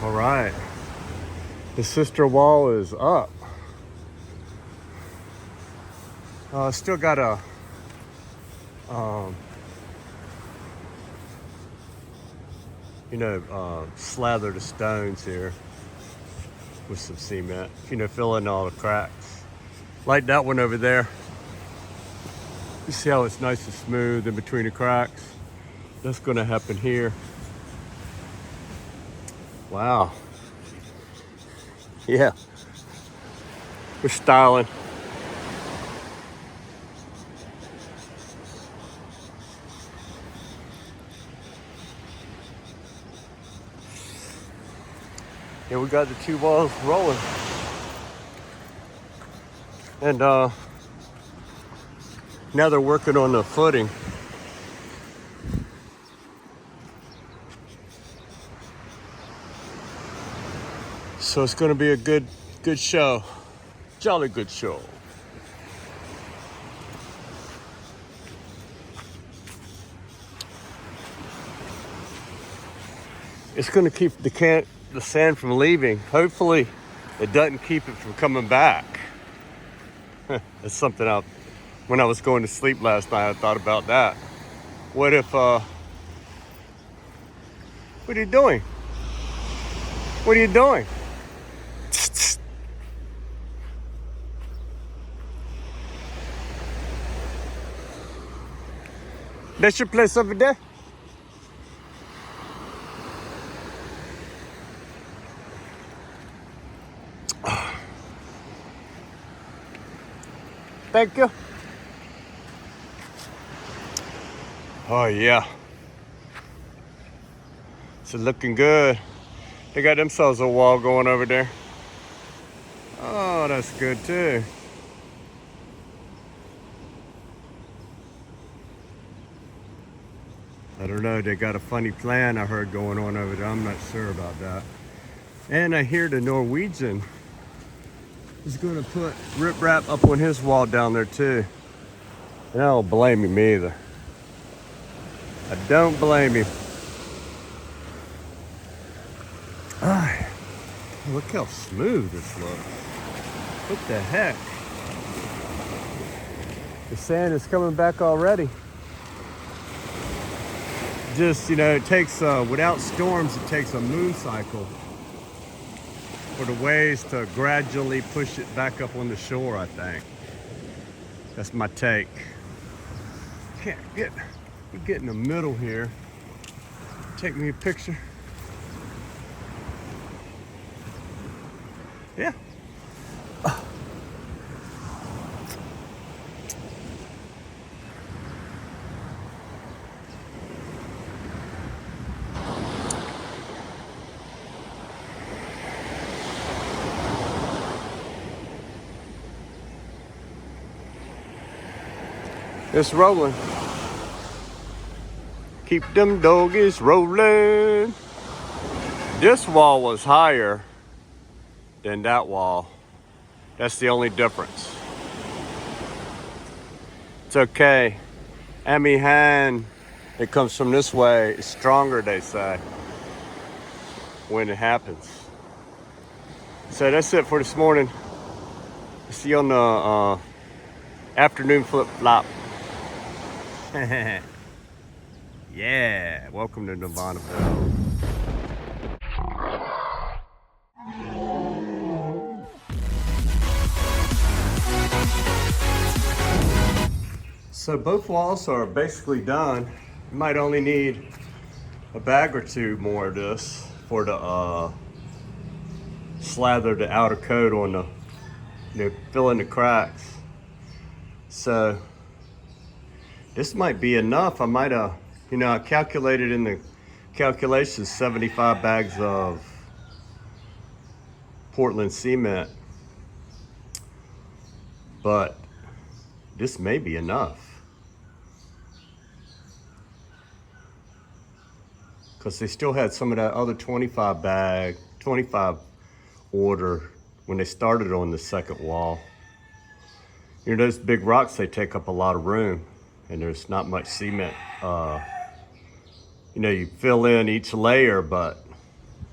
All right, the sister wall is up. Still got a slather the stones here with some cement, fill in all the cracks. Like that one over there. You see how it's nice and smooth in between the cracks? That's gonna happen here. Wow. Yeah. We're styling. Yeah, we got the two walls rolling. And now they're working on the footing. So it's gonna be a good show. Jolly good show. It's gonna keep the sand from leaving. Hopefully it doesn't keep it from coming back. That's something when I was going to sleep last night, I thought about that. What if, what are you doing? What are you doing? That's your place over there? Thank you. Oh yeah. It's looking good. They got themselves a wall going over there. Oh, that's good too. I don't know, they got a funny plan I heard going on over there. I'm not sure about that. And I hear the Norwegian is gonna put riprap up on his wall down there too. And I don't blame him either. I don't blame him. Ah, look how smooth this looks. What the heck? The sand is coming back already. Just, it takes, without storms, it takes a moon cycle for the waves to gradually push it back up on the shore, I think. That's my take. We get in the middle here. Take me a picture. Yeah. It's rolling. Keep them doggies rolling. This wall was higher than that wall. That's the only difference. It's okay. Amihan, it comes from this way, it's stronger, they say, when it happens. So that's it for this morning. See you on the afternoon flip-flop. Yeah, welcome to Nirvanaville. So both walls are basically done. You might only need a bag or two more of this for the slather the outer coat on the, fill in the cracks. So this might be enough. I might have, I calculated in the calculations 75 bags of Portland cement, but this may be enough. Because they still had some of that other 25 order when they started on the second wall. Those big rocks, they take up a lot of room and there's not much cement. You fill in each layer, but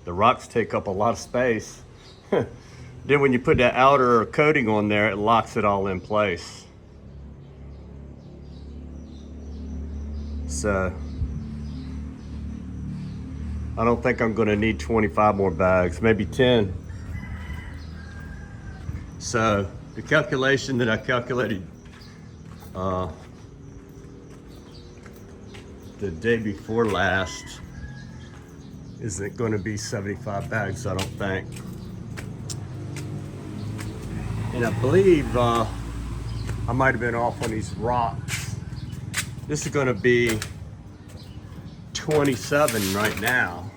The rocks take up a lot of space. Then when you put that outer coating on there, it locks it all in place. So I don't think I'm gonna need 25 more bags, maybe 10. So the calculation that I calculated the day before last isn't going to be 75 bags, I don't think. And I believe I might have been off on these rocks. This is going to be 27 right now.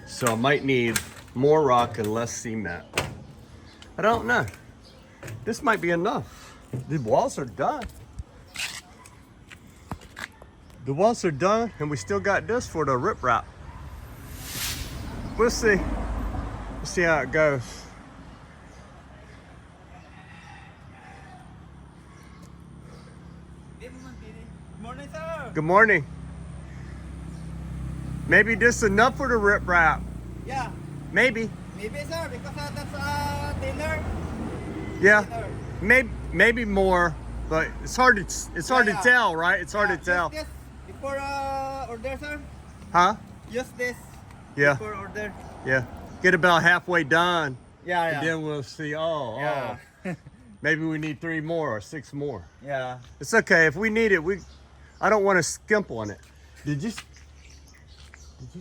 So I might need more rock and less cement. I don't know. This might be enough. The walls are done. The walls are done, and we still got this for the riprap. We'll see. We'll see how it goes. Good morning, sir. Good morning. Maybe this is enough for the riprap. Yeah. Maybe. Maybe, sir, because that's dinner. Yeah. Dinner. Maybe more, but it's hard to tell, right? It's hard to tell. Yes. Before order, sir. Huh? Just this. Yeah. Before order. Yeah. Get about halfway done. Yeah, And then we'll see. Yeah. Maybe we need 3 more or 6 more. Yeah. It's okay if we need it. I don't want to skimp on it. Did you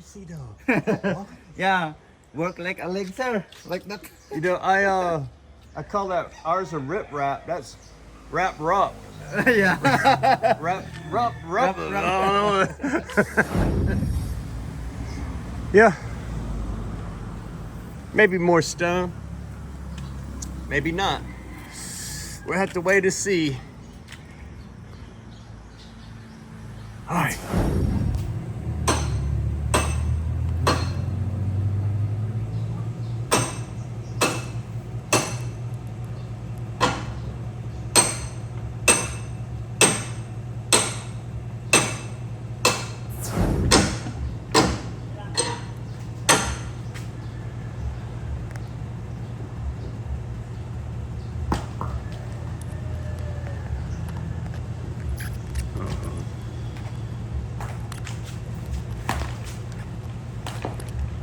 see the? Yeah. Work like a leg, sir. Like that. You know, I call that ours a riprap. That's wrap. Yeah. Wrap. Wrap. Yeah. Maybe more stone. Maybe not. We'll have to wait to see. All right.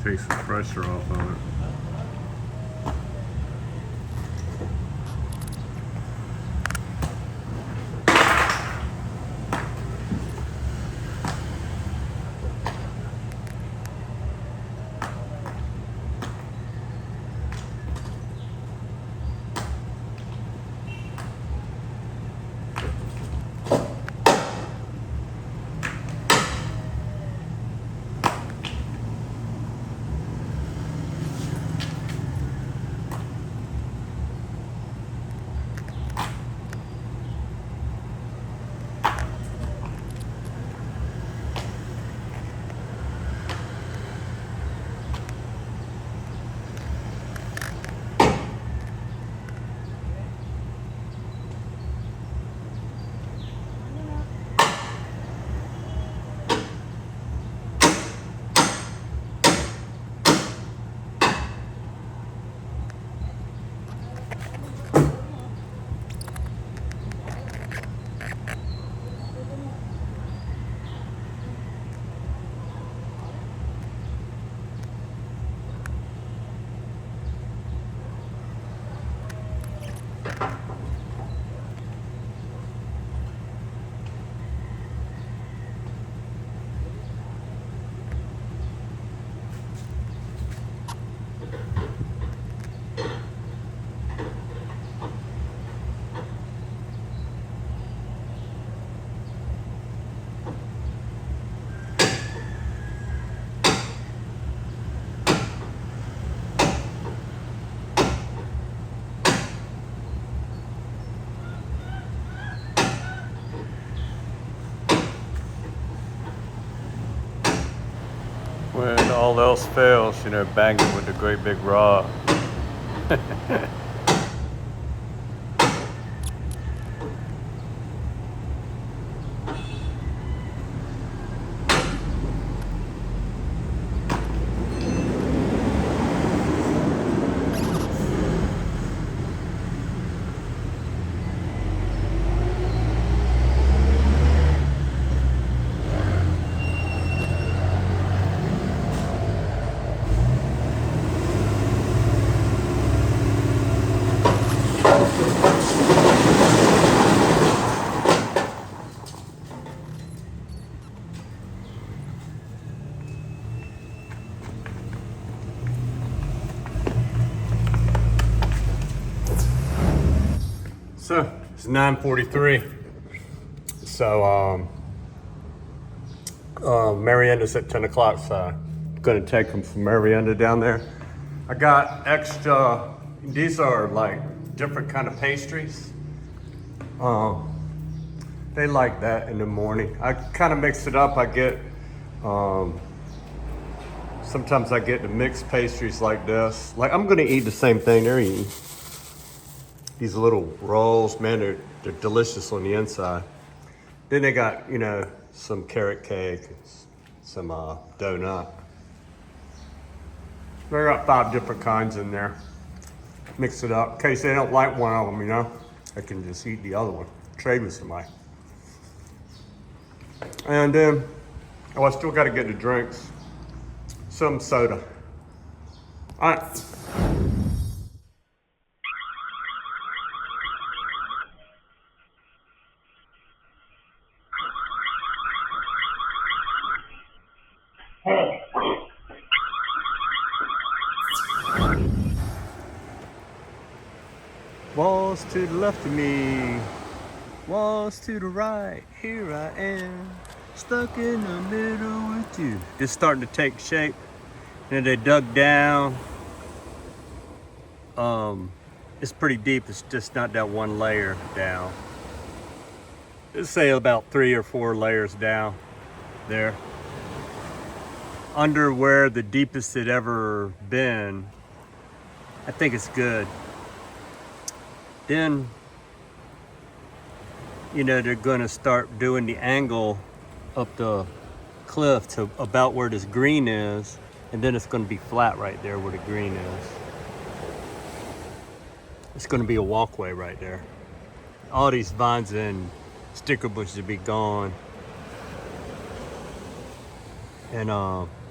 Take some pressure off of it. When all else fails, you know, bang it with a great big rod. So it's 9:43. So Marienda's at 10 o'clock, so I'm gonna take them from Marienda down there. I got extra, these are like different kind of pastries. They like that in the morning. I kind of mix it up. I get, sometimes I get the mixed pastries like this. Like I'm gonna eat the same thing they're eating. These little rolls, man, they're delicious on the inside. Then they got, you know, some carrot cake, some donut. They got 5 different kinds in there. Mix it up. In case they don't like one of them, you know, they can just eat the other one. Trade with somebody. And then, oh, I still gotta get the drinks. Some soda. All right. Walls to the left of me, walls to the right, here I am, stuck in the middle with you. Just starting to take shape. And they dug down. It's pretty deep, it's just not that one layer down. Let's say about 3 or 4 layers down there. Under where the deepest it ever been, I think it's good. Then, you know, they're gonna start doing the angle up the cliff to about where this green is, and then it's gonna be flat right there where the green is. It's gonna be a walkway right there. All these vines and sticker bushes will be gone. And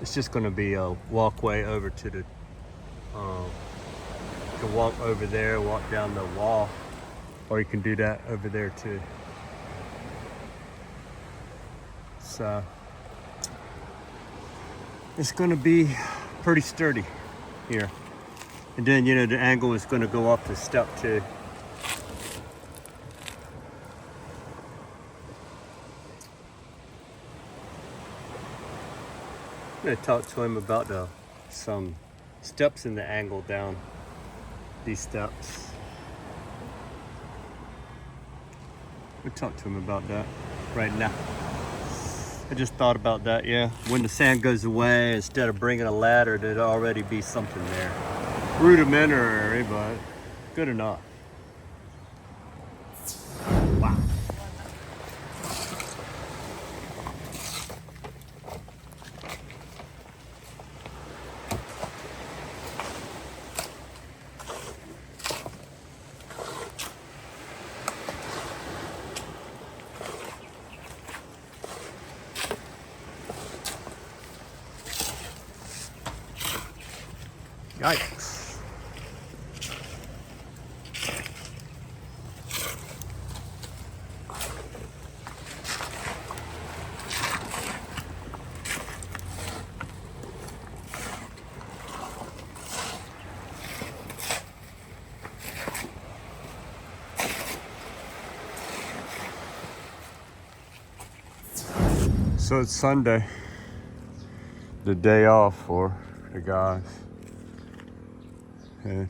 it's just gonna be a walkway over to the, you can walk over there, walk down the wall, or you can do that over there too. So it's gonna be pretty sturdy here. And then, you know, the angle is gonna go up the step too. I'm gonna talk to him about some steps in the angle down these steps. We'll talk to him about that right now. I just thought about that, yeah. When the sand goes away, instead of bringing a ladder, there'd already be something there. Rudimentary, but good enough. Wow. Yikes. So it's Sunday, the day off for the guys. And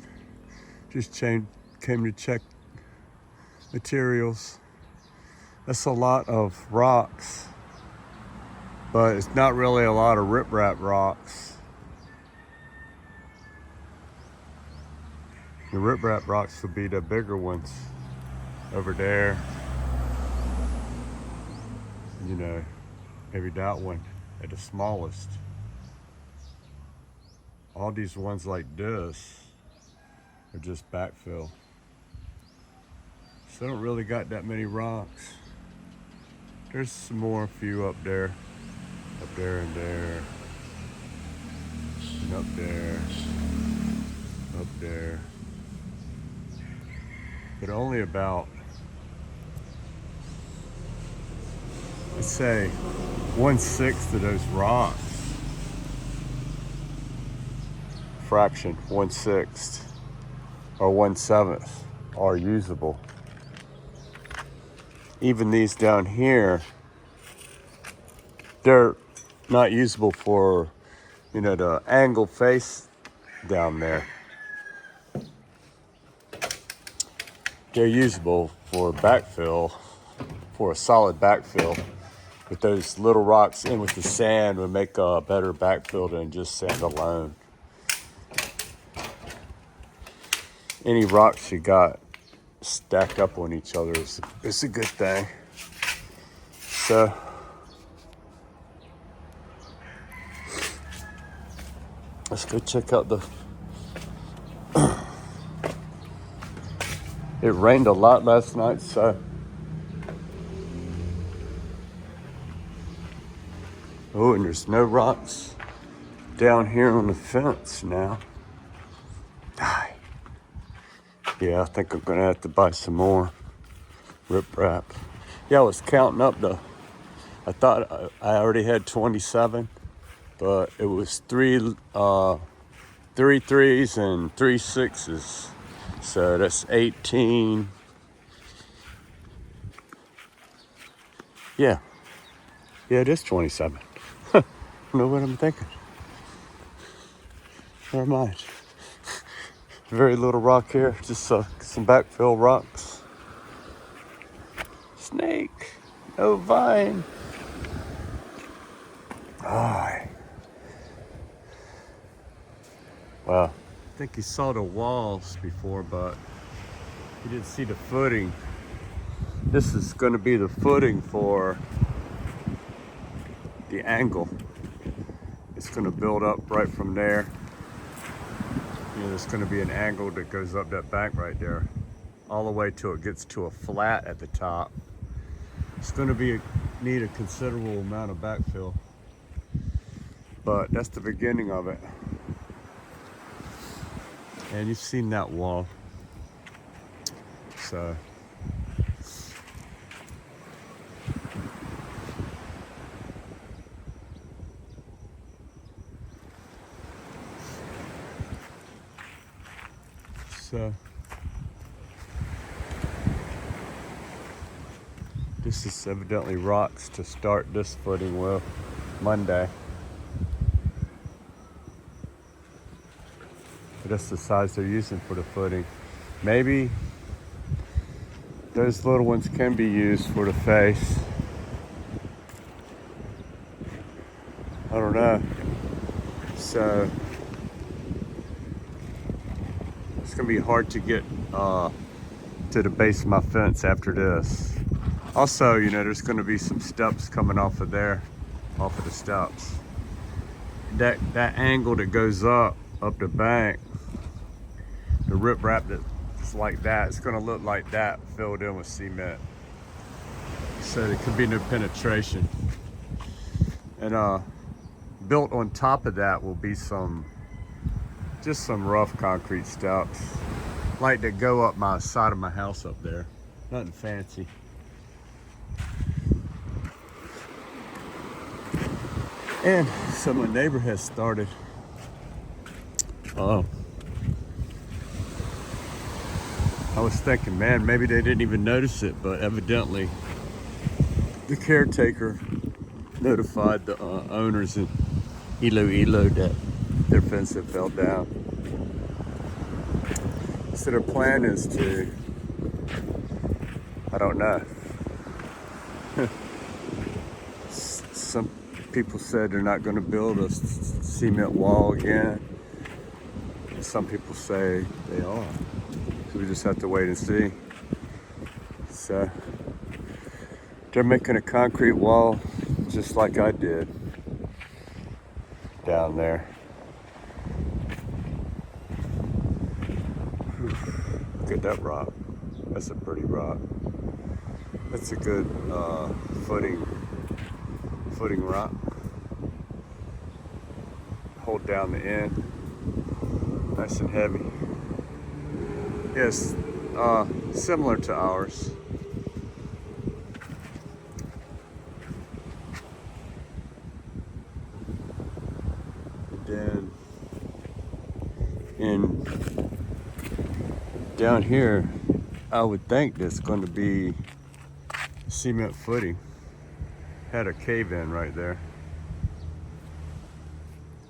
just came to check materials. That's a lot of rocks, but it's not really a lot of riprap rocks. The riprap rocks would be the bigger ones over there. You know, maybe that one at the smallest. All these ones like this are just backfill. So I don't really got that many rocks. There's some more, a few up there and there, and up there, up there. But only about, let's say, 1/6 of those rocks. Fraction, 1/6 or 1/7 are usable. even these down here, they're not usable for, you know, the angle face down there. They're usable for backfill, for a solid backfill. But those little rocks in with the sand would make a better backfill than just sand alone. Any rocks you got stacked up on each other is a good thing. So let's go check out the... It rained a lot last night, so... Oh, and there's no rocks down here on the fence now. Yeah, I think I'm gonna have to buy some more riprap. Yeah, I was counting up I thought I already had 27, but it was three threes and 3 6s. So that's 18. Yeah, it is 27. I don't know what I'm thinking. Never mind. Very little rock here, just some backfill rocks. Snake, no vine. Well, I think he saw the walls before, but he didn't see the footing. This is going to be the footing for the angle. It's going to build up right from there. You know, there's going to be an angle that goes up that bank right there, all the way till it gets to a flat at the top. It's going to need a considerable amount of backfill, but that's the beginning of it. And you've seen that wall, so this is evidently rocks to start this footing with Monday. But that's the size they're using for the footing. Maybe those little ones can be used for the face. I don't know. So it's gonna be hard to get to the base of my fence after this. Also, you know, there's gonna be some steps coming off of there, off of the steps. That angle that goes up the bank, the riprap that's like that, it's gonna look like that filled in with cement. So there could be no penetration. And built on top of that will be just some rough concrete steps, like that go up my side of my house up there. Nothing fancy. And so my neighbor has started I was thinking, man, maybe they didn't even notice it, but evidently the caretaker notified the owners in Iloilo that their fence had fell down. So their plan is to, I don't know. Some people said they're not going to build a cement wall again. Some people say they are. So we just have to wait and see. So they're making a concrete wall just like I did down there. Look at that rock. That's a pretty rock. That's a good footing rock. Hold down the end. Nice and heavy. Yes, similar to ours. And then down here, I would think there's going to be cement footing. Had a cave in right there.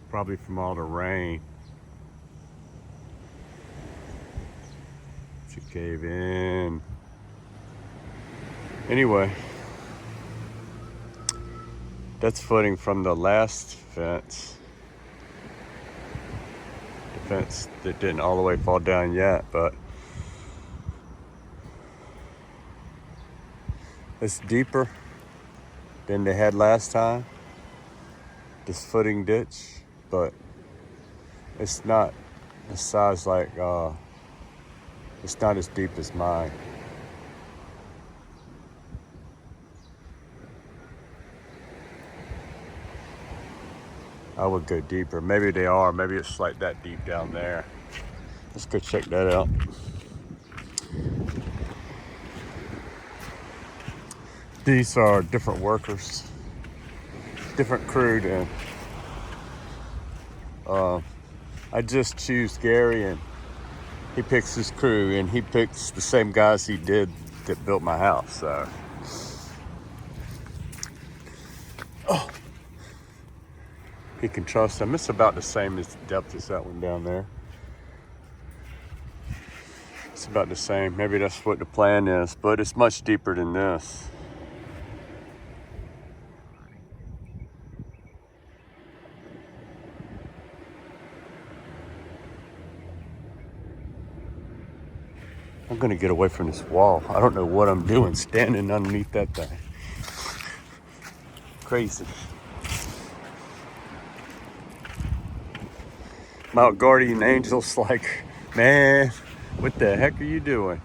Probably from all the rain. It's a cave in. Anyway, that's footing from the last fence. The fence that didn't all the way fall down yet, but it's deeper than they had last time, this footing ditch, but it's not the size like, it's not as deep as mine. I would go deeper. Maybe they are. Maybe it's like that deep down there. Let's go check that out. These are different workers, different crew. And I just choose Gary, and he picks his crew, and he picks the same guys he did that built my house. So. Oh. He can trust them. It's about the same as depth as that one down there. It's about the same. Maybe that's what the plan is, but it's much deeper than this. I'm gonna get away from this wall. I don't know what I'm doing standing underneath that thing. Crazy. Mount Guardian Angel's like, man, what the heck are you doing?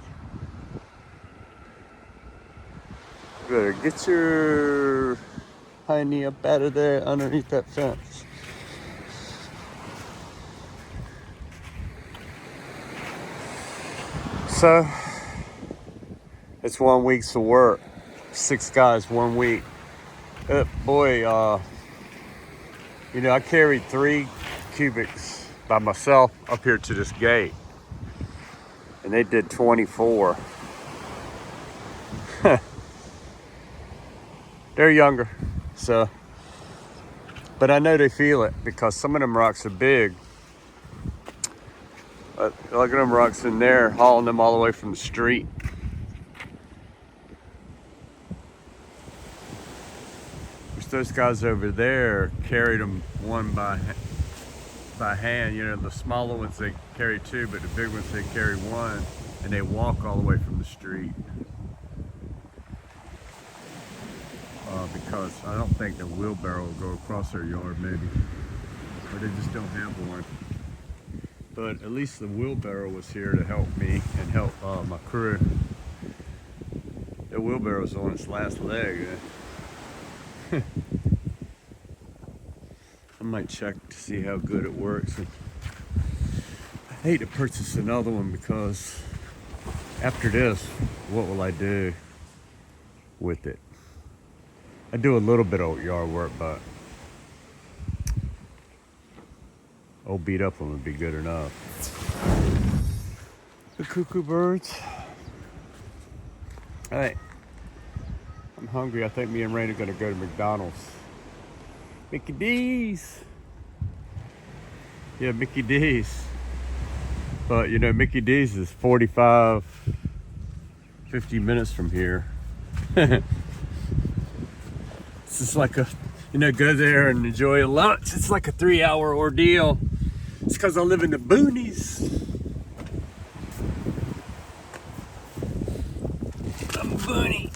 You better get your hiney up out of there underneath that fence. So, it's 1 week's of work. 6 guys, 1 week. Boy, you know, I carried 3 cubics by myself up here to this gate, and they did 24. They're younger, so, but I know they feel it because some of them rocks are big. Look at them rocks in there, hauling them all the way from the street. Which those guys over there carried them one by hand. You know, the smaller ones they carry 2, but the big ones they carry 1, and they walk all the way from the street. Because I don't think the wheelbarrow will go across their yard, maybe, or they just don't have one. But at least the wheelbarrow was here to help me and help my crew. The wheelbarrow's on its last leg. I might check to see how good it works. And I hate to purchase another one because after this, what will I do with it? I do a little bit of yard work, but old beat up one would be good enough. The cuckoo birds. All right, I'm hungry. I think me and Rain are gonna go to McDonald's. Mickey D's. Yeah, Mickey D's. But you know, Mickey D's is 45, 50 minutes from here. It's just like a, you know, go there and enjoy a lunch. It's like a 3-hour ordeal. It's because I live in the boonies.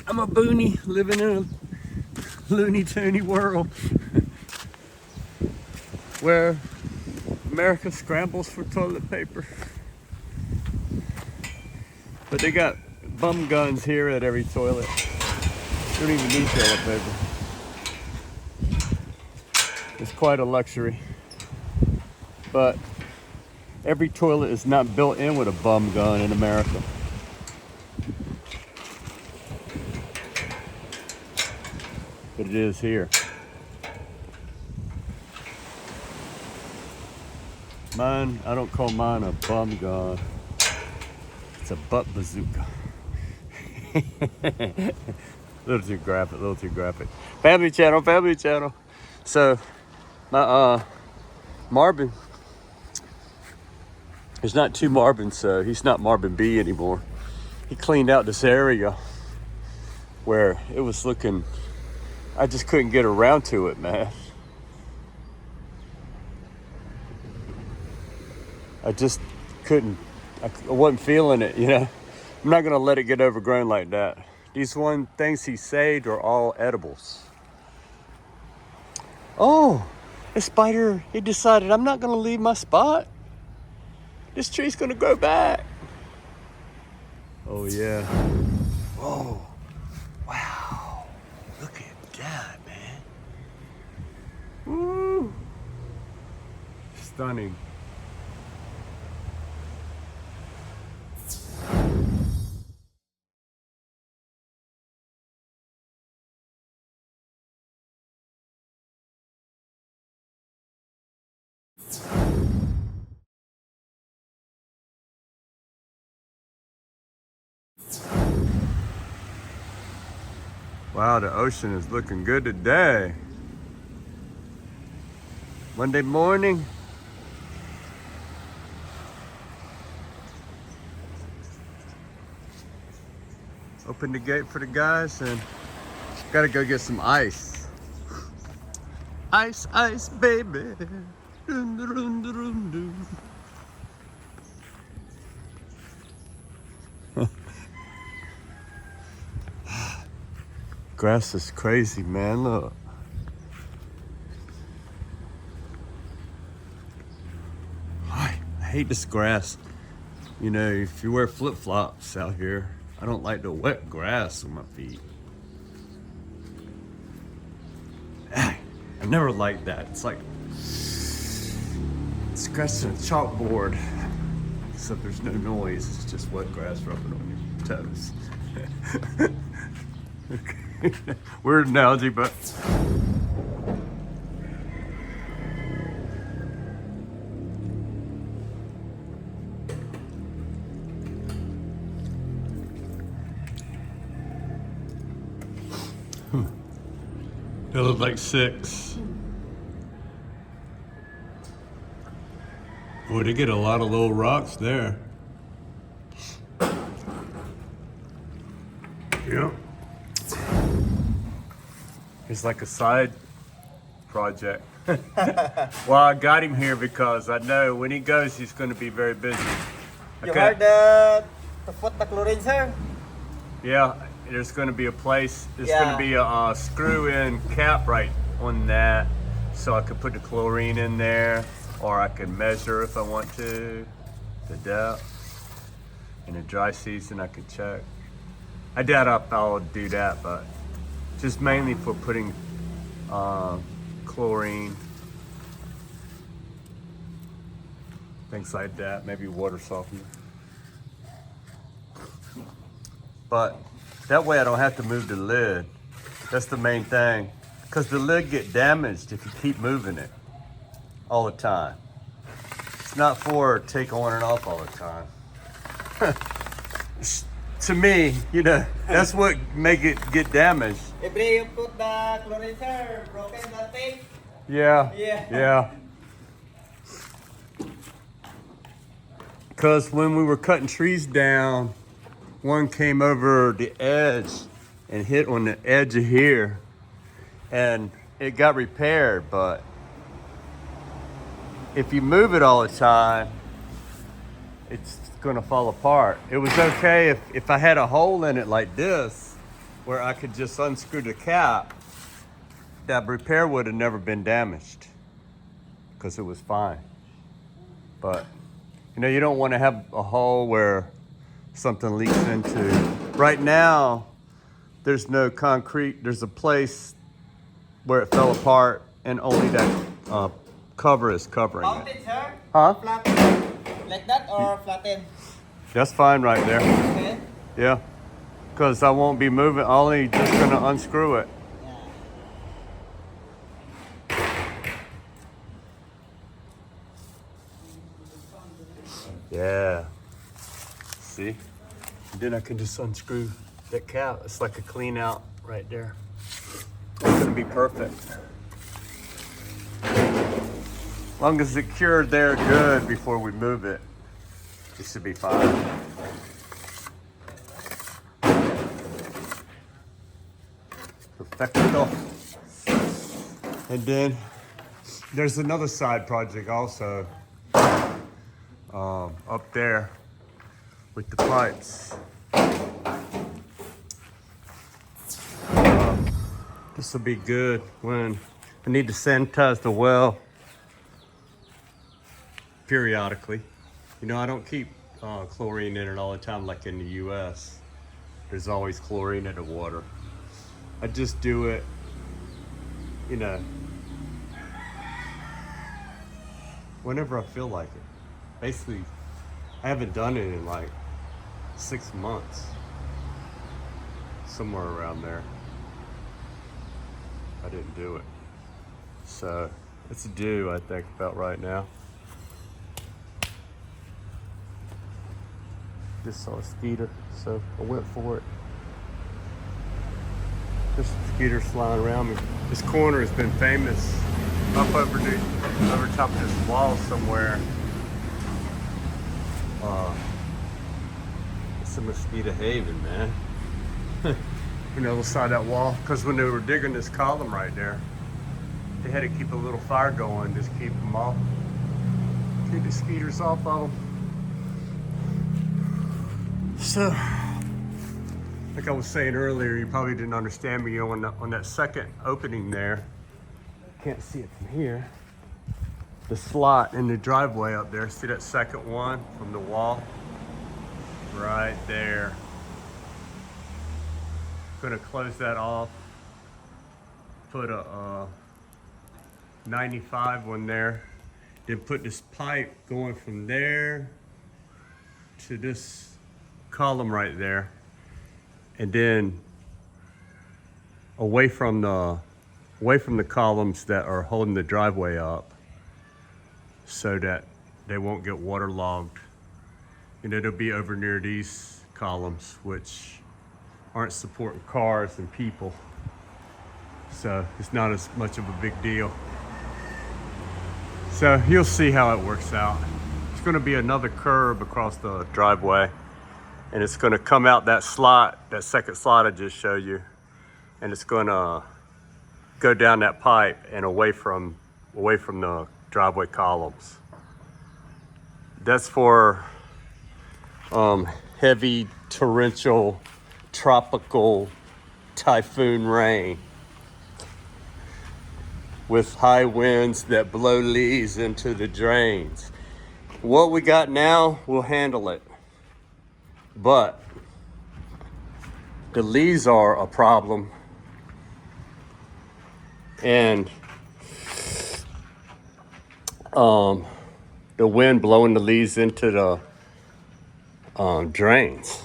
I'm a boonie living in a loony toony world where America scrambles for toilet paper. But they got bum guns here at every toilet. You don't even need toilet paper. It's quite a luxury. But every toilet is not built in with a bum gun in America. But it is here. Mine, I don't call mine a bum gun. It's a butt bazooka. Little too graphic, little too graphic. Family channel, family channel. So, my Marvin, there's not two Marvins, so he's not Marvin B anymore. He cleaned out this area where it was looking, I just couldn't get around to it, man. I just couldn't, I wasn't feeling it, you know. I'm not gonna let it get overgrown like that. These things he saved are all edibles. Oh, the spider, he decided I'm not gonna leave my spot. This tree's gonna grow back. Oh yeah. Oh, wow. Look at that, man. Woo. Stunning. Wow, the ocean is looking good today. Monday morning. Open the gate for the guys and gotta go get some ice. Ice, ice, baby. Dun, dun, dun, dun, dun. Grass is crazy, man. Look. I hate this grass. You know, if you wear flip-flops out here, I don't like the wet grass on my feet. I've never liked that. It's like scratching a chalkboard. Except there's no noise. It's just wet grass rubbing on your toes. Okay. Weird analogy, but it looked like 6. Boy, they get a lot of little rocks there. Yeah. It's like a side project. Well, I got him here because I know when he goes, he's going to be very busy. You heard to put the chlorine, sir? Yeah, there's going to be a place. There's going to be a screw-in cap right on that, so I could put the chlorine in there, or I could measure if I want to the depth. In the dry season, I could check. I doubt I'll do that, but just mainly for putting chlorine, things like that, maybe water softener. But that way I don't have to move the lid. That's the main thing. Because the lid get damaged if you keep moving it all the time. It's not for take on and off all the time. To me, you know, that's what make it get damaged. If you put the chlorine, sir, broken the tape. Yeah. Yeah. Because when we were cutting trees down, one came over the edge and hit on the edge of here, and it got repaired. But if you move it all the time, it's gonna fall apart. It was okay if I had a hole in it like this, where I could just unscrew the cap, that repair would have never been damaged because it was fine. But you know, you don't want to have a hole where something leaks into. Right now, there's no concrete. There's a place where it fell apart and only that cover is covering Mounted, it. sir? Huh? Flat. Like that or flatten? That's fine right there. Okay. Yeah, because I won't be moving. Only just gonna unscrew it. Yeah. See? And then I can just unscrew that cap. It's like a clean out right there. It's gonna be perfect. As long as it's cured there good before we move it, it should be fine. Perfecto. And then there's another side project also up there with the pipes. This will be good when I need to sanitize the well periodically. You know, I don't keep chlorine in it all the time like in the US. There's always chlorine in the water. I just do it, you know, whenever I feel like it. Basically, I haven't done it in like 6 months. Somewhere around there. I didn't do it. So, it's due, I think, about right now. Just saw a skeeter, so I went for it. There's some skeeters flying around me. This corner has been famous up over top of this wall somewhere. It's a mosquito haven, man. On the other side of that wall, because when they were digging this column right there, they had to keep a little fire going, just keep them off, keep the skeeters off of them. So, like I was saying earlier, you probably didn't understand me on that second opening there. Can't see it from here. The slot in the driveway up there. See that second one from the wall? Right there. Gonna close that off. Put a 95 one there. Then put this pipe going from there to this column right there. And then away from the columns that are holding the driveway up, so that they won't get waterlogged. And it'll be over near these columns, which aren't supporting cars and people. So it's not as much of a big deal. So you'll see how it works out. It's gonna be another curb across the driveway, and it's gonna come out that slot, that second slot I just showed you, and it's gonna go down that pipe and away from the driveway columns. That's for heavy torrential tropical typhoon rain with high winds that blow leaves into the drains. What we got now, we'll handle it. But the leaves are a problem. And the wind blowing the leaves into the drains.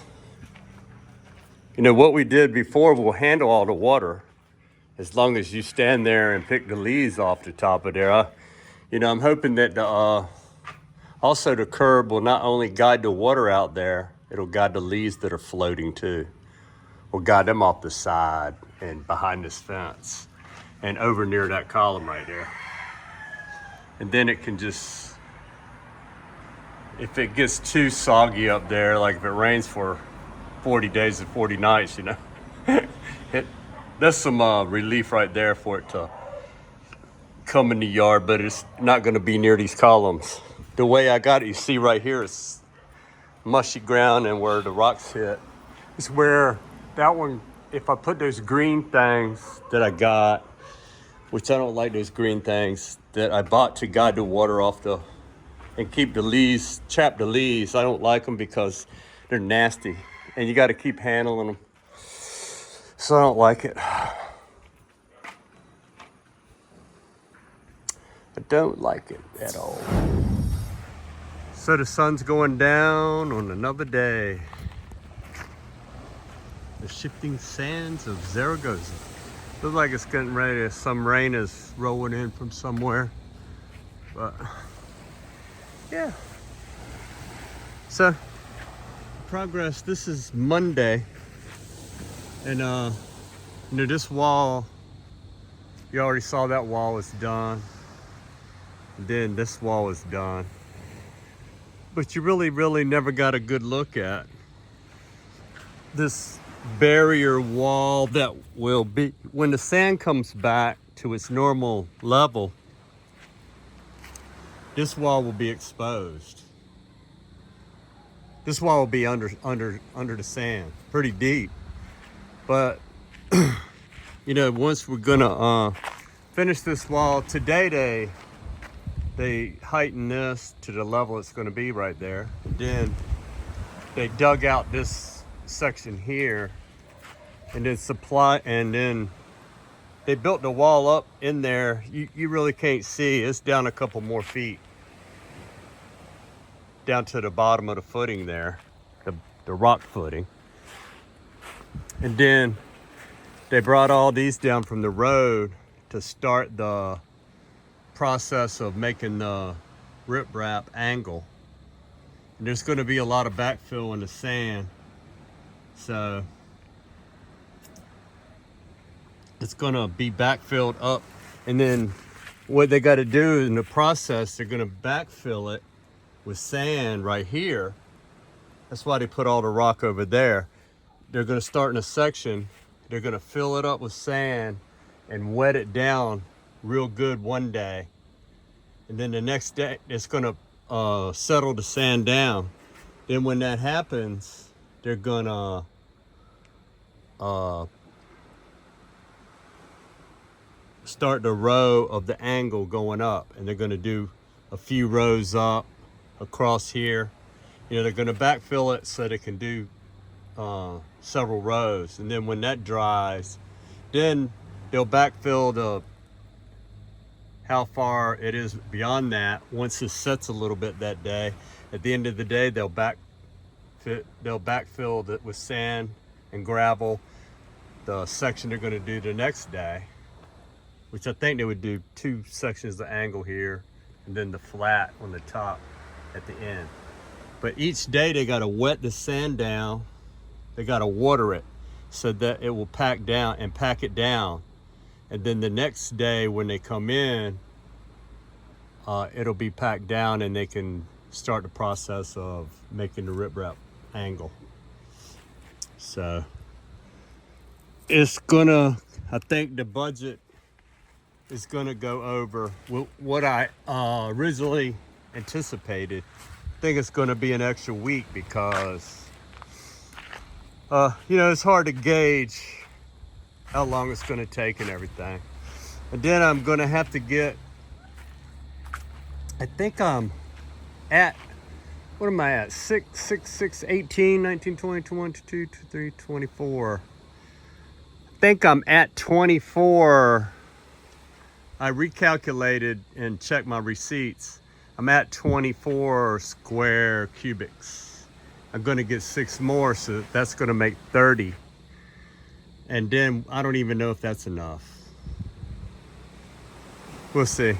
You know, what we did before will handle all the water as long as you stand there and pick the leaves off the top of there. I'm hoping that also the curb will not only guide the water out there, it'll guide the leaves that are floating too. We'll guide them off the side and behind this fence and over near that column right there. And then it can just, if it gets too soggy up there, like if it rains for 40 days and 40 nights, that's some relief right there for it to come in the yard, but it's not gonna be near these columns. The way I got it, you see right here, is mushy ground, and where the rocks hit is where that one, if I put those green things that I got, which I don't like those green things that I bought to guide the water off and keep the leaves, chap the leaves. I don't like them because they're nasty and you got to keep handling them. So I don't like it. I don't like it at all. So the sun's going down on another day. The shifting sands of Zaragoza. Looks like it's getting ready. Some rain is rolling in from somewhere. But yeah. So progress, this is Monday. And You know, this wall, you already saw that wall is done. Then this wall is done. But you really never got a good look at this barrier wall that will be, when the sand comes back to its normal level, this wall will be exposed. This wall will be under the sand, pretty deep. But you know, once we're gonna finish this wall today, they heightened this to the level it's gonna be right there. And then they dug out this section here, and then they built the wall up in there. You really can't see. It's down a couple more feet, down to the bottom of the footing there, the rock footing. And then they brought all these down from the road to start the process of making the riprap angle. And there's going to be a lot of backfill in the sand, so it's going to be backfilled up. And then what they got to do in the process, they're going to backfill it with sand right here. That's why they put all the rock over there. They're going to start in a section. They're going to fill it up with sand and wet it down real good one day. And then the next day, it's going to settle the sand down. Then when that happens, they're going to start the row of the angle going up. And they're going to do a few rows up across here. You know, they're going to backfill it so they can do several rows. And then when that dries, then they'll backfill the how far it is beyond that. Once it sets a little bit that day, at the end of the day, they'll backfill it with sand and gravel the section they're going to do the next day, which I think they would do 2 sections of angle here and then the flat on the top at the end. But each day they got to wet the sand down. They got to water it so that it will pack down and pack it down. And then the next day when they come in, it'll be packed down and they can start the process of making the riprap angle. So it's gonna, I think the budget is gonna go over what I originally anticipated. I think it's gonna be an extra week because you know, it's hard to gauge how long it's gonna take and everything. And then I'm gonna have to get, I think I'm at, what am I at? 18, 19, 20, 21, 22, 23, 24. I think I'm at 24. I recalculated and checked my receipts. I'm at 24 square cubics. I'm gonna get 6 more, so that's gonna make 30. And then I don't even know if that's enough. We'll see.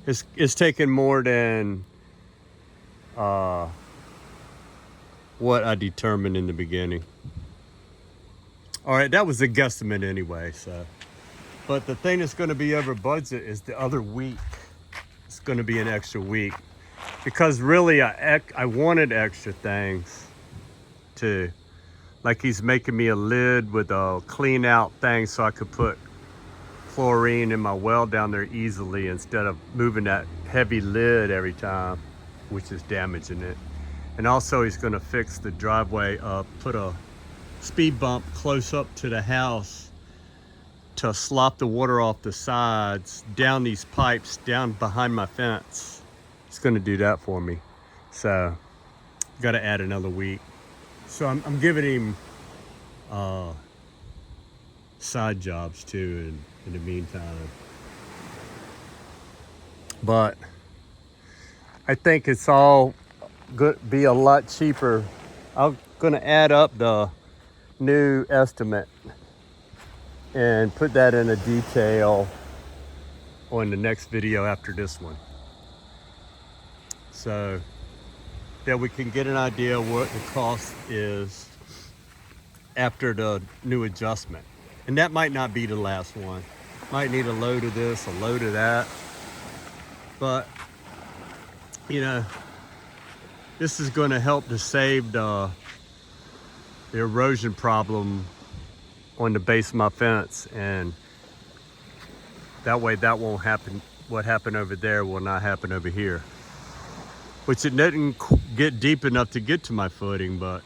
It's taken more than what I determined in the beginning. All right, that was a guesstimate anyway. So, but the thing that's going to be over budget is the other week. It's going to be an extra week because really I wanted extra things too. Like he's making me a lid with a clean out thing so I could put chlorine in my well down there easily instead of moving that heavy lid every time, which is damaging it. And also he's gonna fix the driveway up, put a speed bump close up to the house to slop the water off the sides, down these pipes, down behind my fence. He's gonna do that for me. So, gotta add another week. So I'm giving him side jobs too in the meantime. But I think it's all good, be a lot cheaper. I'm gonna add up the new estimate and put that in a detail on the next video after this one, so that we can get an idea what the cost is after the new adjustment. And that might not be the last one. Might need a load of this, a load of that. But, you know, this is going to help to save the erosion problem on the base of my fence. And that way that won't happen. What happened over there will not happen over here. Which it didn't get deep enough to get to my footing, but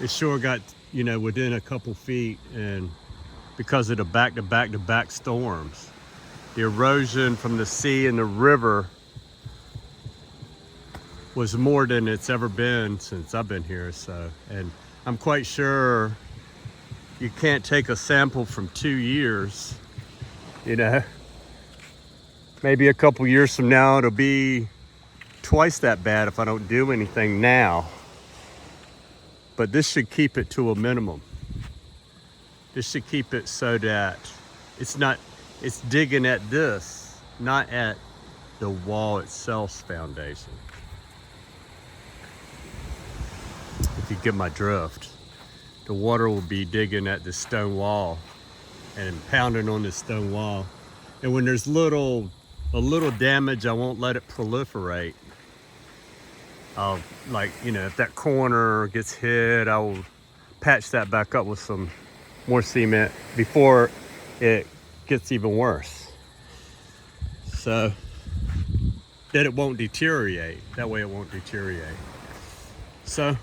it sure got, you know, within a couple feet. And because of the back-to-back storms, the erosion from the sea and the river was more than it's ever been since I've been here. So, and I'm quite sure you can't take a sample from 2 years, you know. Maybe a couple years from now it'll be twice that bad if I don't do anything now. But this should keep it to a minimum. This should keep it so that it's digging at this, not at the wall itself's foundation. If you get my drift, the water will be digging at the stone wall and pounding on this stone wall. And when there's a little damage, I won't let it proliferate. I'll, like, you know, if that corner gets hit, I will patch that back up with some more cement before it gets even worse. So that it won't deteriorate. That way it won't deteriorate. So,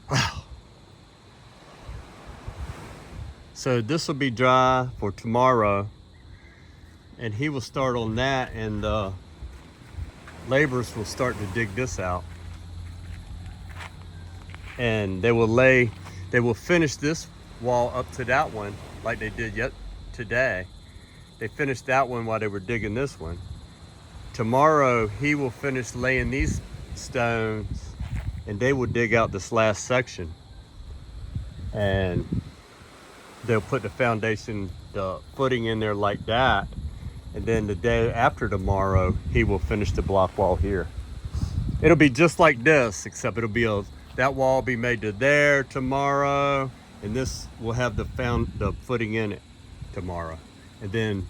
wow. So this will be dry for tomorrow, and he will start on that, and laborers will start to dig this out, and they will finish this wall up to that one like they did today. They finished that one while they were digging this one. Tomorrow he will finish laying these stones, and they will dig out this last section, and they'll put the foundation, the footing in there like that. And then the day after tomorrow, he will finish the block wall here. It'll be just like this, except it'll be that wall will be made to there tomorrow, and this will have the footing in it tomorrow. And then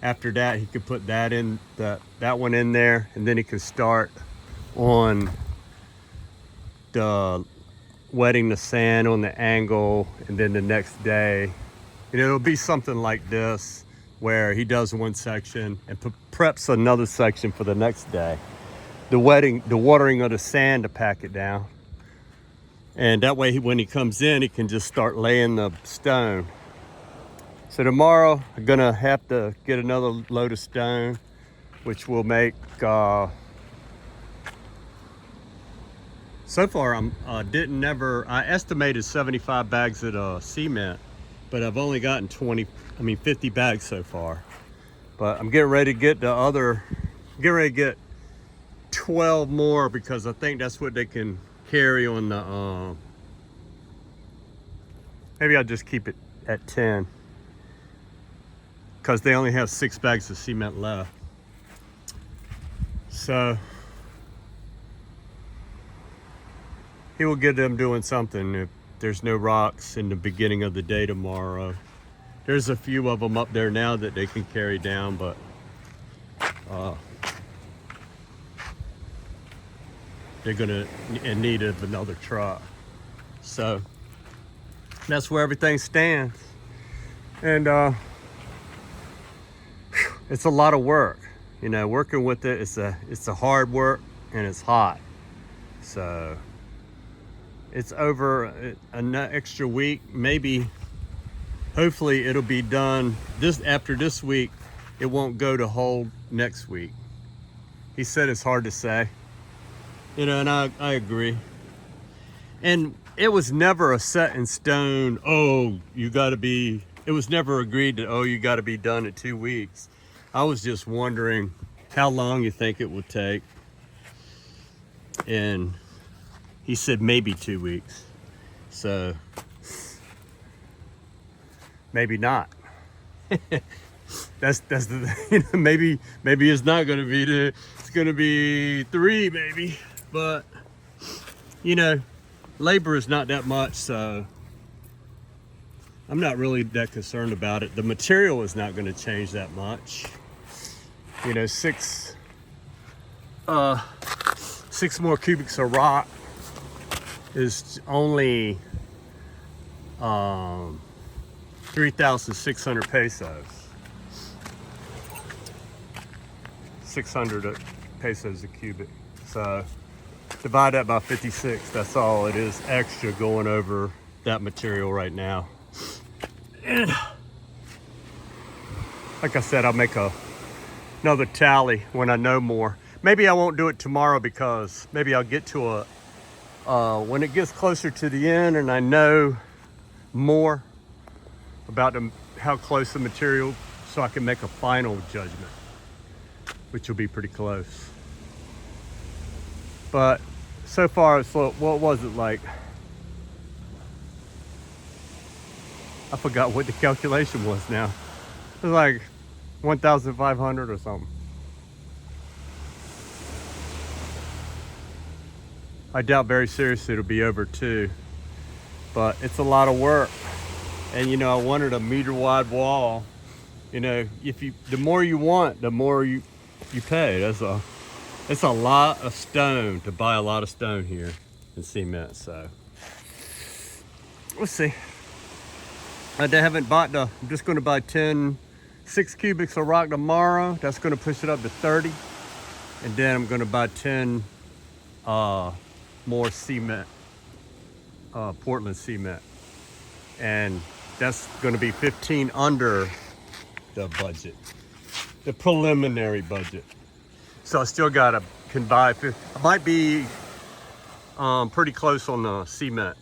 after that, he could put that in, that one in there, and then he can start on the wetting the sand on the angle. And then the next day, and it'll be something like this, where he does one section and preps another section for the next day. The watering of the sand to pack it down. And that way, when he comes in, he can just start laying the stone. So tomorrow, I'm gonna have to get another load of stone, which will make, so far I estimated 75 bags of cement, but I've only gotten 50 bags so far. But I'm getting ready to get get 12 more, because I think that's what they can carry on the, maybe I'll just keep it at 10, because they only have 6 bags of cement left. So he will get them doing something if there's no rocks in the beginning of the day tomorrow. There's a few of them up there now that they can carry down, but they're gonna in need of another truck. So that's where everything stands. And it's a lot of work, you know, working with it. It's a hard work, and it's hot. So it's over an extra week, maybe. Hopefully it'll be done after this week. It won't go to hold next week. He said it's hard to say, you know, and I agree. And it was never a set in stone, it was never agreed that, you got to be done in 2 weeks. I was just wondering how long you think it would take. And he said maybe 2 weeks. So maybe not. that's the maybe it's not going to be it's going to be 3 maybe. But you know, labor is not that much, so I'm not really that concerned about it. The material is not going to change that much. You know, six more cubics of rock is only 3,600 pesos. 600 pesos a cubic. So divide that by 56. That's all it is extra going over that material right now. And like I said, I'll make another tally when I know more. Maybe I won't do it tomorrow because maybe I'll get to when it gets closer to the end and I know more about how close the material, so I can make a final judgment, which will be pretty close. But so far, it's what was it like? I forgot what the calculation was now. It was like 1,500 or something. I doubt very seriously it'll be over 2, but it's a lot of work. And you know, I wanted a meter wide wall. You know, the more you want, the more you pay. It's a lot of stone to buy a lot of stone here in cement. So we'll see. I haven't bought I'm just going to buy 6 cubics of rock tomorrow. That's going to push it up to 30, and then I'm going to buy 10 more cement, Portland cement, and that's going to be 15 under the budget, the preliminary budget. So I still can buy. I might be pretty close on the cement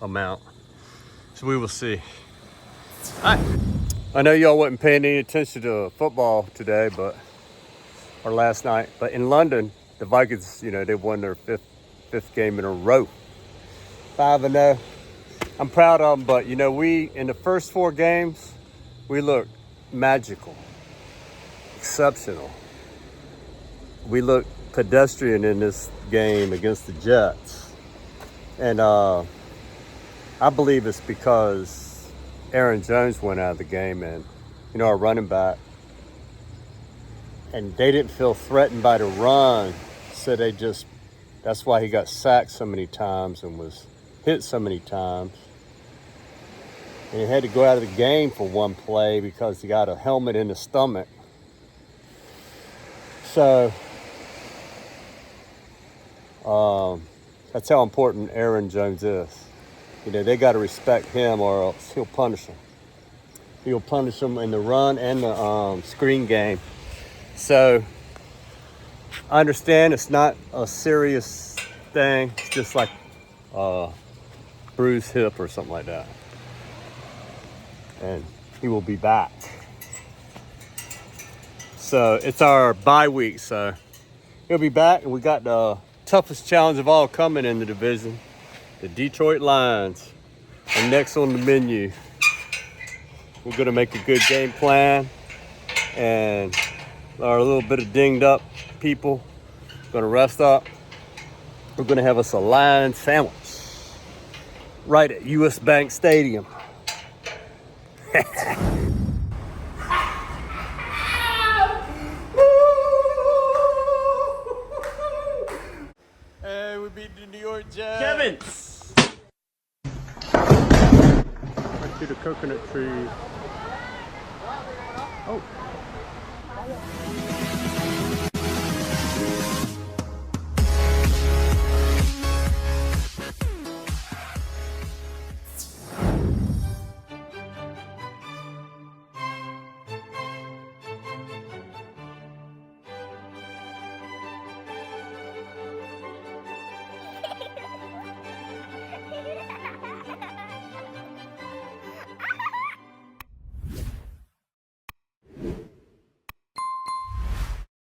amount. So we will see. All right. I know y'all wasn't paying any attention to football today, or last night. But in London, the Vikings, you know, they won their fifth game in a row, 5-0. I'm proud of them, but you know, in the first 4 games, we looked magical, exceptional. We looked pedestrian in this game against the Jets. And I believe it's because Aaron Jones went out of the game, and, you know, our running back, and they didn't feel threatened by the run. So that's why he got sacked so many times and was hit so many times. And he had to go out of the game for one play because he got a helmet in the stomach. So that's how important Aaron Jones is. You know, they got to respect him or else he'll punish them. He'll punish them in the run and the screen game. So I understand it's not a serious thing. It's just like a bruised hip or something like that. And he will be back. So it's our bye week, so he'll be back, and we got the toughest challenge of all coming in the division, the Detroit Lions. And next on the menu, we're gonna make a good game plan, and our little bit of dinged up people gonna rest up. We're gonna have us a Lion sandwich right at US Bank Stadium. Hey, we beat the New York Jets. Kevin! Right to the coconut tree. Oh.